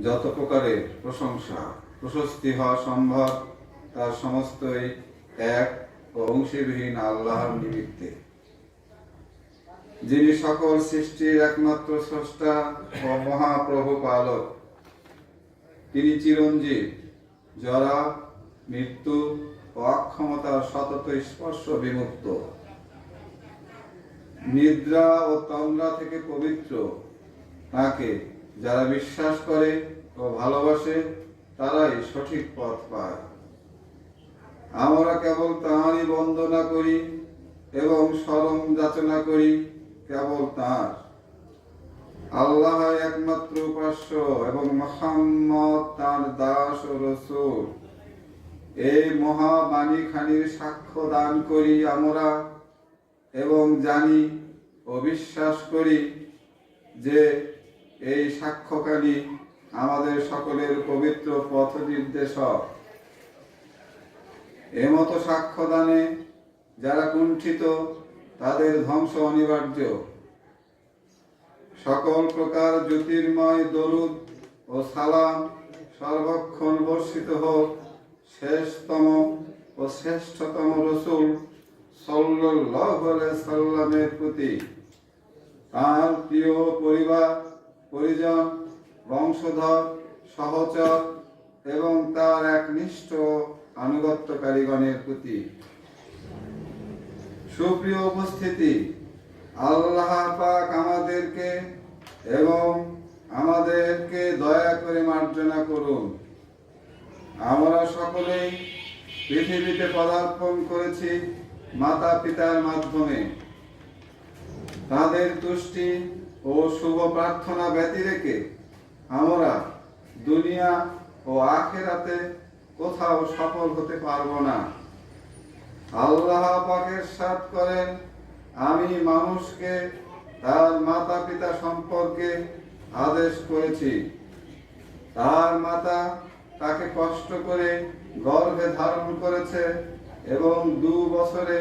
যত প্রকারের প্রশংসা প্রশস্তি হওয়া সম্ভব তার সমস্তই এক ও অংশীবিহীন আল্লাহর নিমিত্তে, যিনি সকল সৃষ্টির একমাত্র স্রষ্টা ও মহাপ্রভু পালক। তিনি চিরঞ্জীব, জরা, মৃত্যু ও অক্ষমতার সতত স্পর্শ বিমুক্ত, নিদ্রা ও তন্দ্রা থেকে পবিত্র। তাকে যারা বিশ্বাস করে ও ভালোবাসে তারাই সঠিক পথ পায়। আমরা কেবল তাঁরই বন্দনা করি এবং শরণ যাচনা করি কেবল তাঁর। আল্লাহ একমাত্র উপাস্য এবং মুহাম্মদ তাঁর দাস ও রাসূল। এই মহাবাণী খানির সাক্ষ্য দান করি আমরা এবং জানি ও বিশ্বাস করি যে এই সাক্ষ্যকারী আমাদের সকলের পবিত্র পথ নির্দেশক। এমতো সাক্ষ্যদানে যারা কুণ্ঠিত তাদের ধ্বংস অনিবার্য। সকল প্রকার জ্যোতির্ময় দরুদ ও সালাম সর্বক্ষণ বর্ষিত হোক শেষতম ও শ্রেষ্ঠতম রাসূল সাল্লাল্লাহু আলাইহি সাল্লামের প্রতি, তার প্রিয় পরিবার পরিজন, বংশধর, সহচর এবং তার একনিষ্ঠ আনুগত্যকারীগণের প্রতি। সুপ্রিয় উপস্থিতি, আল্লাহ পাক আমাদেরকে দয়া করে মার্জনা করুন। আমরা সকলেই পৃথিবীতে পদার্পণ করেছি মাতা পিতার মাধ্যমে। তাদের তুষ্টি ও শুভ প্রার্থনা ব্যতি রেখে আমরা দুনিয়া ও আখিরাতে কোথাও সফল হতে পারবো না। আল্লাহ পাক ইরশাদ করেন, আমি মানুষকে তার মাতা পিতা সম্পর্কে আদেশ করেছি। তার মাতা তাকে কষ্ট করে গর্ভে ধারণ করেছে এবং 2 বছরে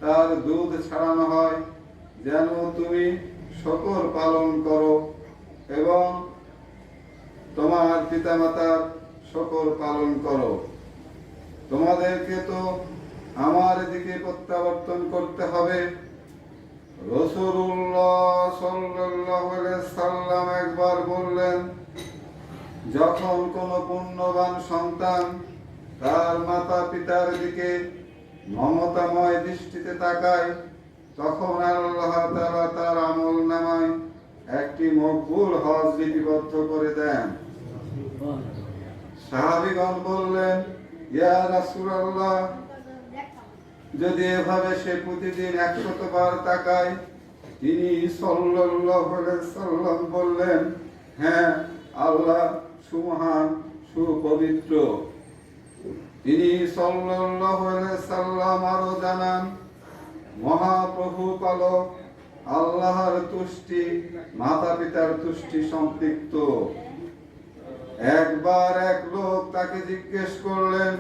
তার দুধ ছাড়ানো হয়, যেন তুমি শকর পালন করো এবং তোমার পিতামাতার শকর পালন করো। তোমাদেরকে তো আমার দিকে প্রত্যাবর্তন করতে হবে। রাসূলুল্লাহ সাল্লাল্লাহু আলাইহি সাল্লাম একবার বললেন, যখন কোন পুণ্যবান সন্তান তার মাতা পিতার দিকে মমতাময় দৃষ্টিতে তাকায়, তখন আল্লাহ তাআলা তার আমলনামায় একটি মকবুল হজ লিপিবদ্ধ করে দেন। সাহাবীগণ বললেন, ইয়া রাসূলুল্লাহ, যদি এভাবে সে প্রতিদিন 100 বার তাকায়? তিনি সাল্লাল্লাহু আলাইহি সাল্লাম বললেন, হ্যাঁ, আল্লাহ সুমহান সুপবিত্র। তিনি সাল্লাল্লাহু আলাইহি সাল্লাম আরো জানান, মহাপ্রভু পালক আল্লাহর তুষ্টি মাতা পিতার তুষ্টি সম্পৃক্ত। একবার এক লোক তাকে জিজ্ঞেস করলেন,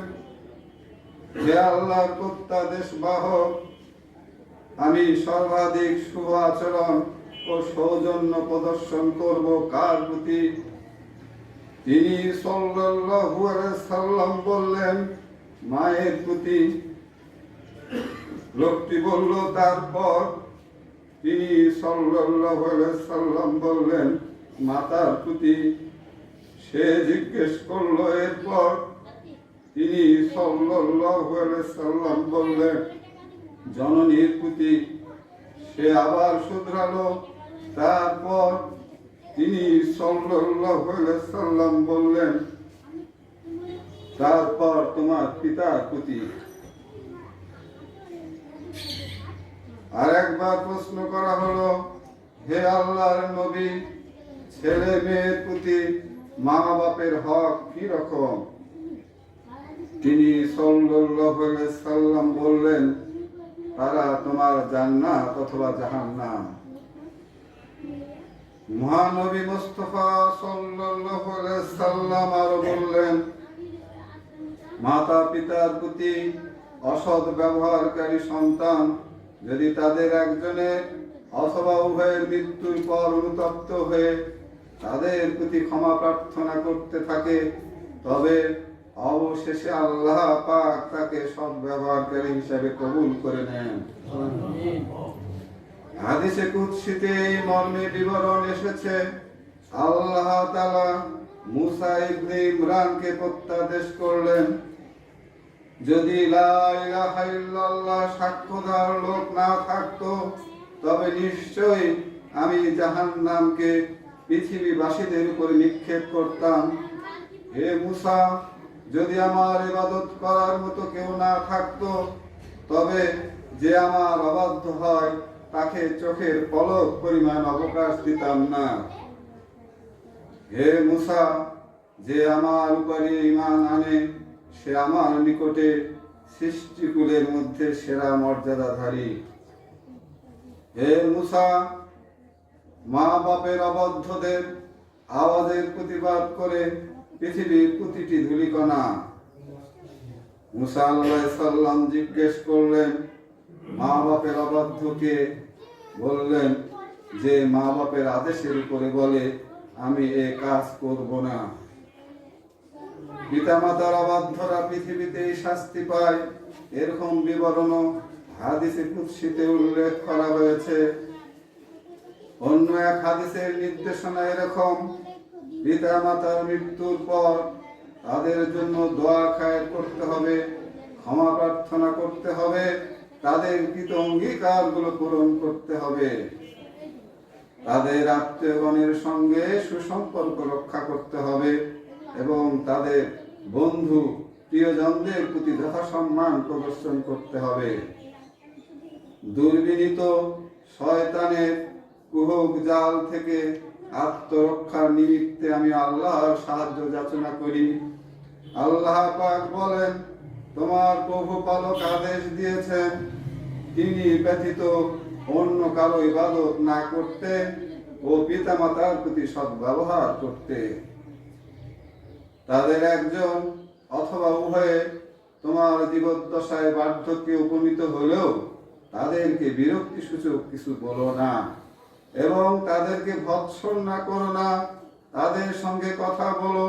হে আল্লাহর প্রত্যাদেশ বাহক, আমি সর্বাধিক শুভ আচরণ ও সৌজন্য প্রদর্শন করব কার প্রতি? তিনি সাল্লাল্লাহু আলাইহি সাল্লাম বললেন, মায়ের প্রতি। লোকটি বলল, তারপর? তিনি সাল্লাল্লাহু আলাইহি সাল্লাম বললেন, মাতার প্রতি। সে জিজ্ঞেস করলো, এরপর? তিনি সাল্লাল্লাহু আলাইহি সাল্লাম বললেন, জননীর প্রতি। সে আবার শুধরালো, তারপর? তিনি সাল্লাল্লাহু আলাইহি সাল্লাম বললেন, তারপর তোমার পিতার প্রতি। আরেকবার প্রশ্ন করা হলো, হে আল্লাহর নবী, ছেলে মেয়ের প্রতি মা বাপের হক কি রকম? তিনি সাল্লাল্লাহু আলাইহি সাল্লাম বললেন, তারা তোমার জান্নাত অথবা জাহান্নাম। মহানবী মুস্তাফা সাল্লাল্লাহু আলাইহি সাল্লাম আরো বললেন, মাতা পিতার প্রতি অসৎ ব্যবহারকারী সন্তান যদি তাদের একজনের অথবা উভয়ের মৃত্যুর পর অনুতপ্ত হয়ে তাদের প্রতি ক্ষমা প্রার্থনা করতে থাকে, তবে অবশেষে আল্লাহ পাক তাকে সদ্ব্যবহারকারী হিসেবে কবুল করে নেন। হাদিসে কুদসিতে এই মর্মে বিবরণ এসেছে, আল্লাহ তাআলা মুসা ইবনে ইমরানকে প্রত্যাদেশ করলেন, যদি লা ইলাহা ইল্লাল্লাহ সাক্ষ্য দেওয়ার লোক না থাকতো, তবে নিশ্চয়ই আমি জাহান্নামকে পৃথিবীবাসীদের উপরে নিক্ষেপ করতাম। হে মুসা, যদি আমার ইবাদত করার মতো কেউ না থাকতো, তবে যে আমার অবাধ্য হয় তাকে চোখের পলক পরিমাণ অবকাশ দিতাম না। হে মুসা, যে আমার উপরে ঈমান আনে সে আমার নিকটে সৃষ্টিকুলের মধ্যে সেরা মর্যাদাধারী। হে মুসা, মা বাপের অবাধ্যদের আওয়াজের প্রতিবাদ করে পৃথিবীর প্রতিটি ধূলিকণা। মুসা আলাইহিস সালাম জিজ্ঞেস করলেন, মা বাপের অবাধ্যকে? বললেন, যে মা বাপের আদেশের উপরে বলে আমি এ কাজ করব না। পিতামাতার অবাধ্যরা পৃথিবীতেই শাস্তি পায়, এরকম বিবরণ হাদিসে কুদসিতে উল্লেখ করা হয়েছে। অন্য এক হাদিসের নির্দেশনা এরকম, পিতামাতার মৃত্যুর পর তাদের জন্য দোয়া খায়ের করতে হবে, ক্ষমা প্রার্থনা করতে হবে, তাদের কৃত অঙ্গীকারগুলো পূরণ করতে হবে, তাদের আত্মীয়গণের সঙ্গে সুসম্পর্ক রক্ষা করতে হবে এবং তাদের বন্ধু প্রিয়জনদের প্রতি যথাসম্মান প্রদর্শন করতে হবে। দুর্বিনীত শয়তানের কুহক জাল থেকে আত্মরক্ষার নিমিত্তে আমি আল্লাহর সাহায্য যাচনা করি। আল্লাহ পাক বলেন, তোমার প্রভুপালক আদেশ দিয়েছেন তিনি ব্যতীত অন্য কারো ইবাদত না করতে ও পিতামাতার প্রতি সদ্ব্যবহার করতে। তাদের একজন অথবা উভয়ে তোমার জীবদ্দশায় বার্ধক্যে উপনীত হলেও তাদেরকে বিরক্তি সূচক কিছু বলো না এবং তাদেরকে ভৎসনা করো না। তাদের সঙ্গে কথা বলো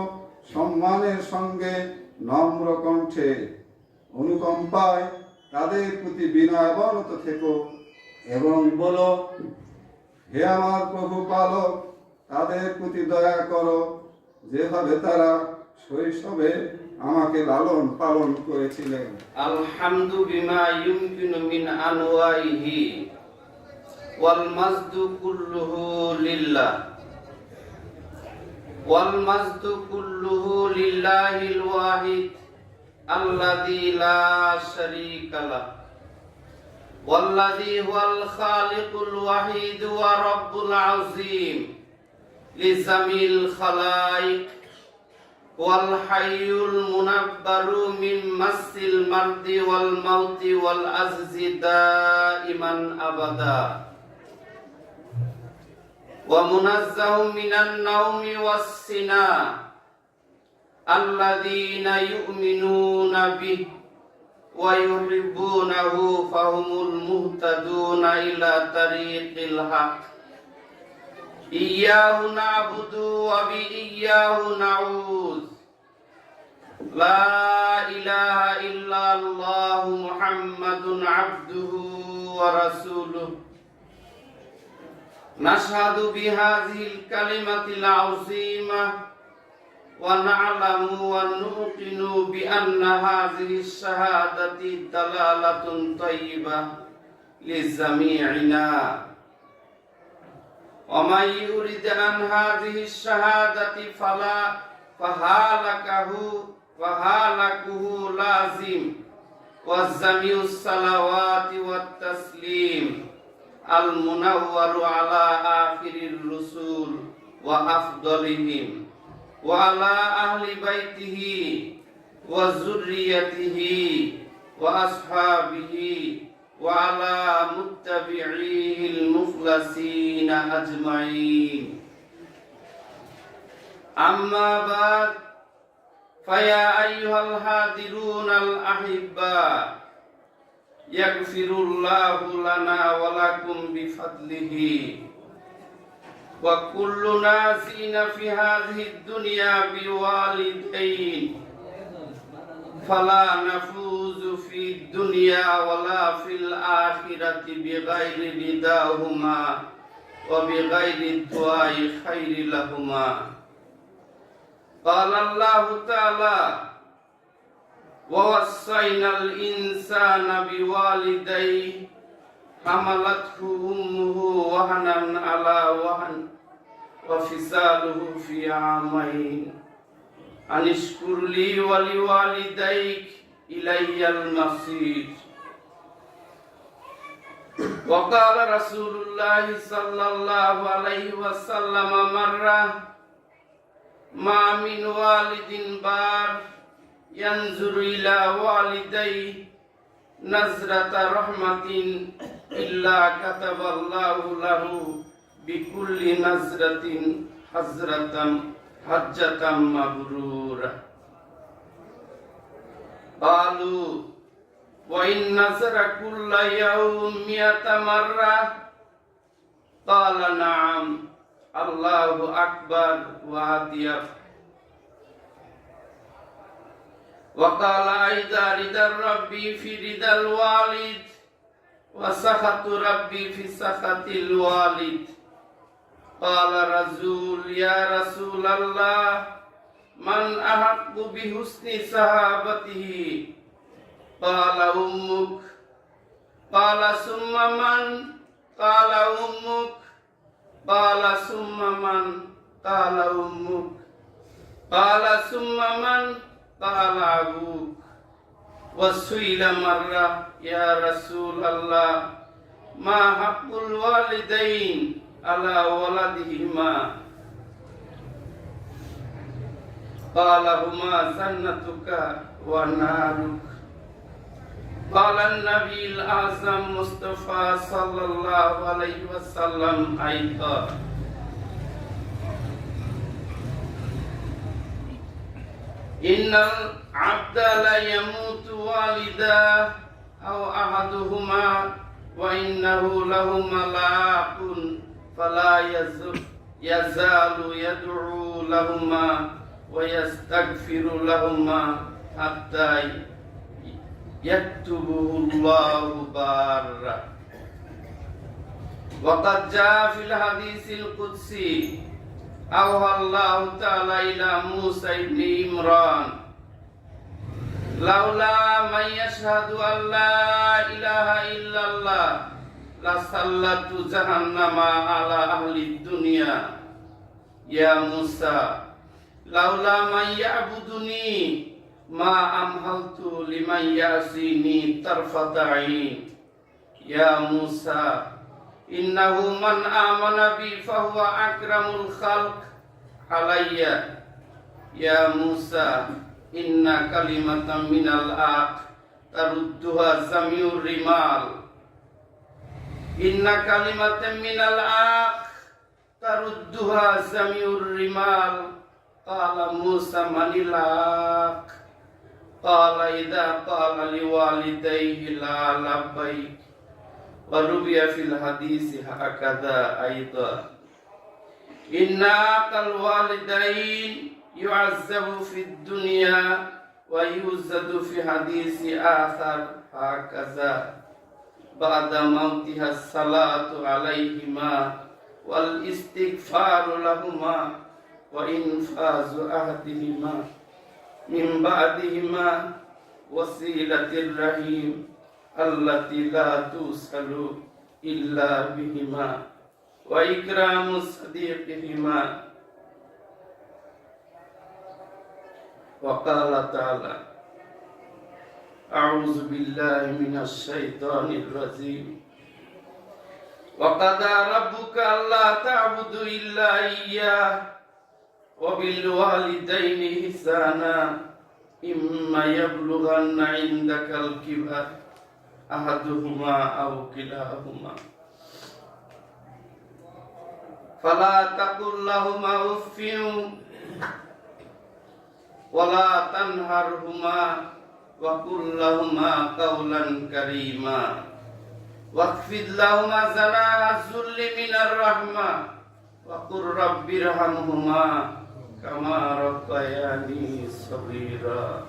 সম্মানের সঙ্গে, নম্র কণ্ঠে, অনুকম্পায় তাদের প্রতি বিনয়াবনত থেকো এবং বলো, হে আমার প্রভু পালক, তাদের প্রতি দয়া করো যেভাবে তারা শৈশবে আমাকে লালন পালন করেছিলেন। আলহামদু বিমা ইউমকিনু মিন আনওয়াইহি ওয়াল মাজদু কুল্লুহু লিল্লাহ ওয়াল মাজদু কুল্লুহু লিল্লাহিল ওয়াহিদ আল্লাযী লা শারীকা লাহ ওয়াল্লাযী হুয়াল খালিকুল ওয়াহিদ ওয়া রাব্বুল আযীম লিজামিল খালাইক ওয়াল হাইয়ুল মুনাব্বারু মিন মাসিল মারদি ওয়াল মাউতি ওয়াল আজজি দাইমান আবাদা ওয়া মুনাজ্জাহু মিনান নাওমি ওয়াস সিনা আল্লাযীনা ইউমিনুনা বিহি ওয়া ইউহিব্বুনাহু ফাহুমুল মুহতাদুনা ইলা তারিকিল হক ইয়্যাহু না'বুদু ওয়া বিইয়্যাহু নাউযু লা ইলাহা ইল্লাল্লাহু মুহাম্মাদুন আবদুহু ওয়া রাসূলুহু নাশহাদু বিহাযিহিল কালিমাতিল আযীমাহ ওয়া না'লামু ওয়া নুকিনু বিআন্না হাযিহিশ শাহাদাতি দালালাতুন তাইয়্যিবাহ লিজামি'িনা ওয়া মান ইউরিদ আন হাযিহিশ শাহাদাতি ফাহালাকুহু লাযিম ওয়া জামিউস সালাওয়াতি ওয়াত তাসলিম আল মুনাওয়ারু আলা আখিরির রুসুল ওয়া আফদালিহিম ওয়া আলা আহলি বাইতিহি ওয়া যুররিয়াতিহি ওয়া আসহাবিহি ওয়া আলা মুত্তাবি'িহিল মুখলাসিনা আজমাইন। আম্মা বাদ, ফায়া আইয়ুহাল হাদিরুনাল আহিব্বা, ইয়াগফিরুল্লাহু লানা ওয়া লাকুম বিফাদলিহি وكل نازين في هذه الدنيا بوالدين فلا نفوز في الدنيا ولا في الآخرة بغير رداهما وبغير الدعاء خير لهما. قال الله تعالى: ووصينا الإنسان بوالديه حملته أمه وهنا على وهن وفصاله في عامين أن اشكر لي ولوالديك إلي المصير. وقال رسول الله صلى الله عليه وسلم مرة: ما من والد بار ينظر إلى والديه نظرة رحمة إلا كتب الله له بكل نظرة حجة مبرورة. قالوا: وإن نظر كل يوم 100 مرة؟ قال: نعم. الله أكبر وأطيب. وقال أيضا: رضا ربي في رضا الوالد وسخط ربي في سخط الوالد. قال رسول: يا رسول الله، من أحق بحسن صحابته؟ قال: أمك. قال: ثم من؟ قال: أمك. قال: ثم من؟ قال: أمك. قال: ثم من؟ قال: أبوك. وسئل مرة: يا رسول الله، ما حق الوالدين على ولدهما؟ قال: هما جنتك ونارك. قال النبي الأعظم مصطفى صلى الله عليه وسلم أيضا: إن العبد لا يموت والدا أو أحدهما وإنه له ملاك فلا يزال يدعو لهما ويستغفر لهما حتى يكتبه الله بارا. وقد جاء في الحديث القدسي: أوحى الله تعالى إلى موسى بن عمران: لولا من يشهد أن لا إله إلا الله لسلطت جهنم على أهل الدنيا. يا موسى، لولا من يعبدني ما أمهلت لمن يعصيني طرفة عين. يا موسى، إنه من آمن بي فهو أكرم الخلق علي. يا موسى، إن كلمة من الحق تردها جميع الرمال. إن كلمة من الحق تردها جميع الرمال. قال موسى: من الحق؟ قال: إذا قال لوالديه لا لبيك. وروي في الحديث هكذا أيضا: إن حق الوالدين يعذب في الدنيا ويوزد في حديث آخر هكذا: بعد موتها الصلاة عليهما والاستغفار لهما وإنفاذ عهدهما من بعدهما وصلة الرحيم التي لا توصل إلا بهما وإكرام صديقهما. وقال تعالى: أعوذ بالله من الشيطان الرجيم. وقضى ربك ألا تعبدوا إلا إياه وبالوالدين إحسانا إما يبلغن عندك الكبر أحدهما أو كلاهما فلا تقل لهما أف ولا تنهرهما وقل لهما قولا كريما واخفض لهما جناح الذل من الرحمة وقل رب ارحمهما كما ربياني صغيرا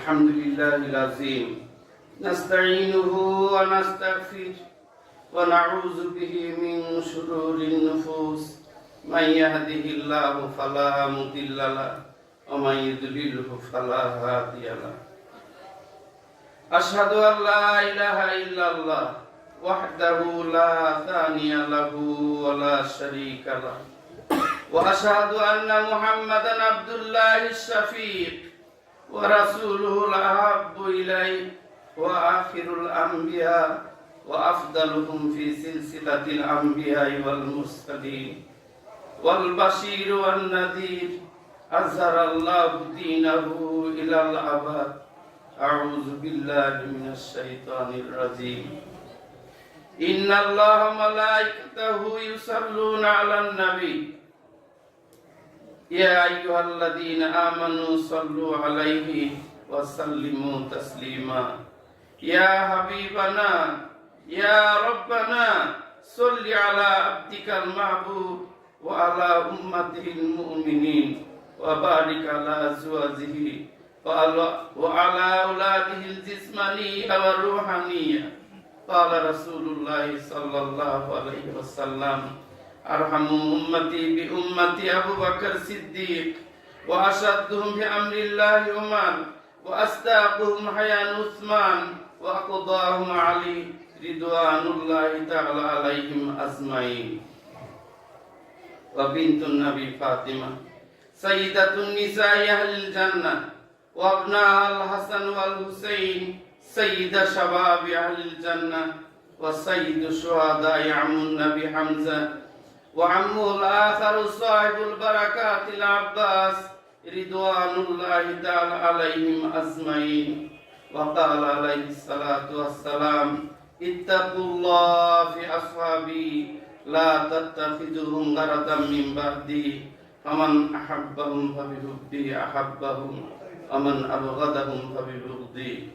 الحمد لله العظيم نستعينه ونستغفره ونعوذ به من شرور النفوس من يهده الله فلا مضل له ومن يضلله فلا هادي له أشهد أن لا إله إلا الله وحده لا ثاني له ولا شريك له وأشهد أن محمدا عبد الله الشفيق ورسوله الأحب إليه وآخر الأنبياء وأفضلهم في سلسلة الأنبياء والمرسلين والبشير والنذير أظهر الله دينه إلى الأبد أعوذ بالله من الشيطان الرجيم إن الله ملائكته يصلون على النبي يا أيها الذين آمنوا صلوا عليه وسلموا تسليما يا حبيبنا يا ربنا صل على عبدك المحبوب وعلى أمته المؤمنين وبارك على أزواجه وعلى أولاده الجسمانية والروحانية قال رسول الله صلى الله عليه وسلم أرحم أمتي بأمتي أبو بكر الصديق وأشدهم بأمر الله عمر وأصداقهم حياء عثمان وأقضاهم علي رضوان الله تعالى عليهم أجمعين وبنت النبي فاطمة سيدة النساء أهل الجنة وابناء الحسن والحسين سيد شباب أهل الجنة وسيد الشهداء عم النبي حمزة وعمه الآخر صاحب البركات العباس رضوان الله تعالى عليهم أجمعين وقال عليه الصلاة والسلام اتقوا الله في أصحابي لا تتخذوهم غرضا من بعدي فمن أحبهم فبحبي أحبهم ومن أبغضهم فببغضي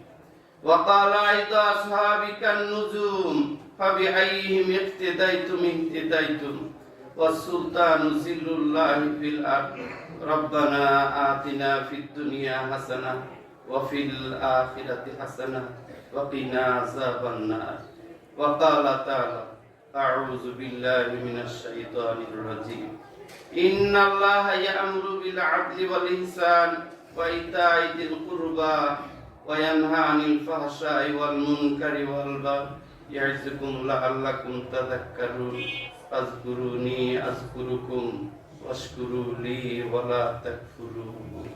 وقال أيضا أصحابك النجوم فبأيهم اقتديتم اهتديتم والسلطان ذل الله في الأرض ربنا آتنا في الدنيا حسنة وفي الآخرة حسنة وقنا عذاب النار وقال تعالى أعوذ بالله من الشيطان الرجيم إن الله يأمر بالعدل والإحسان وإيتاء ذي القربى وينهى عن الفحشاء والمنكر والبغي يعظكم لعلكم تذكرون فاذكروني أذكركم واشكروا لي ولا تكفرون